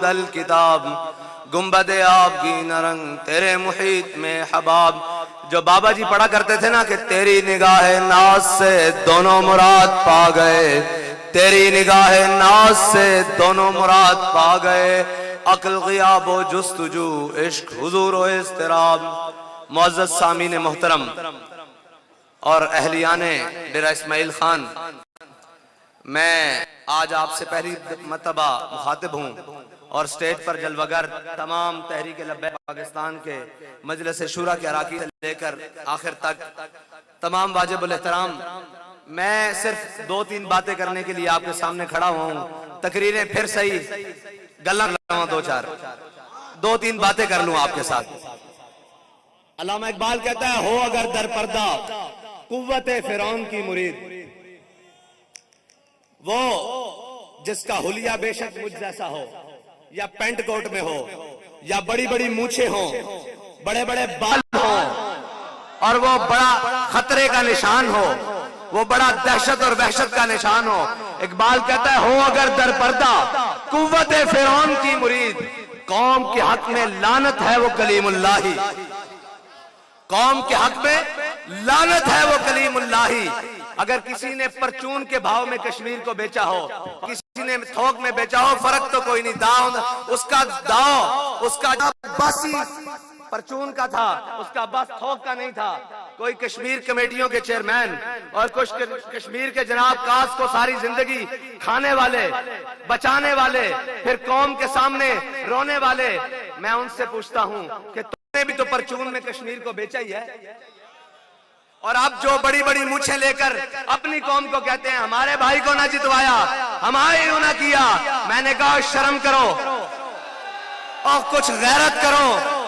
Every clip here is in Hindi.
दल किताब, गुम्बदे आबगी नरंग तेरे मुहीत में हबाब। जो बाबा जी पढ़ा करते थे ना कि तेरी निगाह नाज से दोनों मुराद पा गए, तेरी निगाह नाज से दोनों मुराद पा गए। अक्ल ग़ियाब व जुस्तजू, इश्क हुजूर व इज़्तिराब। मुअज़्ज़ज़ सामीन मोहतरम और अहलियाने डेरा इस्माइल खान, मैं आज आपसे पहली मर्तबा मुखातिब हूँ और स्टेज पर जलवागर तमाम तहरीक लब्बैक पाकिस्तान के मजलिस शूरा के अराकीन से लेकर आखिर तक तमाम वाजिबुल एहतराम, मैं सिर्फ 2-3 बातें करने के लिए आपके सामने खड़ा हुआ हूँ। तकरीरें फिर सही, गल्ला 2-3 बातें कर लूँ आपके साथ। अल्लामा इकबाल कहता है, हो अगर दर पर्दा कुव्वते फिरौन की मुरीद, वो जिसका हुलिया बेशक मुझ जैसा हो, या पेंट कोट में हो, या बड़ी बड़ी मूछें हो, बड़े बड़े बाल हो, और वो बड़ा खतरे का निशान हो, वो बड़ा दहशत और वहशत का निशान हो। इकबाल कहता है, हो अगर दर पर्दा कुव्वते फिरौन की मुरीद, कौम के हक में लानत है वो कलीमुल्लाही, कौम के हक में लानत है वो कलीमुल्लाही। अगर किसी ने परचून के भाव में कश्मीर को बेचा हो, किसी ने थोक में बेचा हो, फर्क तो कोई नहीं। उसका बासी परचून का था, उसका बस थोक का नहीं था। कोई कश्मीर कमेटियों के चेयरमैन और कुछ कश्मीर के जनाब कास को सारी जिंदगी खाने वाले, बचाने वाले, फिर कौम के सामने रोने वाले, मैं उनसे पूछता हूं कि तुमने भी तो परचून में कश्मीर को बेचा ही है। और अब जो बड़ी बड़ी मूछें लेकर अपनी कौम को कहते हैं हमारे भाई को ना जितवाया, हमारे ना किया। मैंने कहा शर्म करो और कुछ गैरत करो।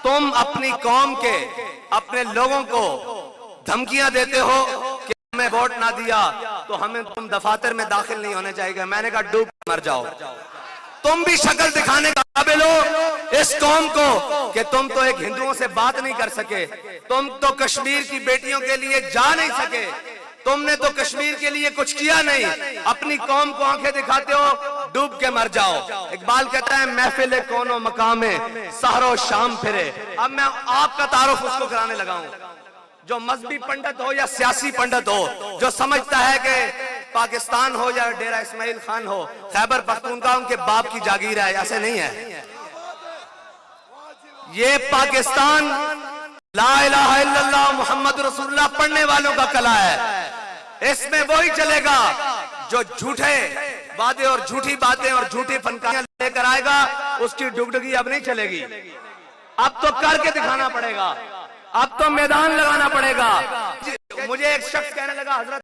तुम अपनी कौम के, अपने लोगों को धमकियां देते हो कि हमें वोट ना दिया तो हमें तुम दफातर में दाखिल नहीं होने चाहिए। मैंने कहा डूब मर जाओ। तुम भी शक्ल दिखाने का काबिल हो इस कौम को कि तुम तो एक हिंदुओं से बात नहीं कर सके, तुम तो कश्मीर की बेटियों के लिए जा नहीं सके, तुमने तो कश्मीर के लिए कुछ किया नहीं। अपनी कौम को आंखें दिखाते हो, डूब के मर जाओ। इकबाल कहता है, महफिल कोनो मकामे सहरो शाम फिरे। अब मैं आपका तारुफ उसको कराने लगा हूं जो मजहबी पंडित हो या सियासी पंडित हो, जो समझता है कि पाकिस्तान हो या डेरा इस्माइल खान हो, खैबर पख्तूनख्वा उनके बाप की जागीर है। ऐसे नहीं है। ये पाकिस्तान ला इलाहा इल्लल्लाह मुहम्मद रसूलुल्लाह पढ़ने वालों का कला है। इसमें वही चलेगा जो झूठे वादे और झूठी बातें और झूठी फनकारियां लेकर आएगा, उसकी डुगडुगी अब नहीं चलेगी। अब तो करके दिखाना पड़ेगा, अब तो मैदान लगाना पड़ेगा। मुझे एक शख्स कहने लगा, हजरत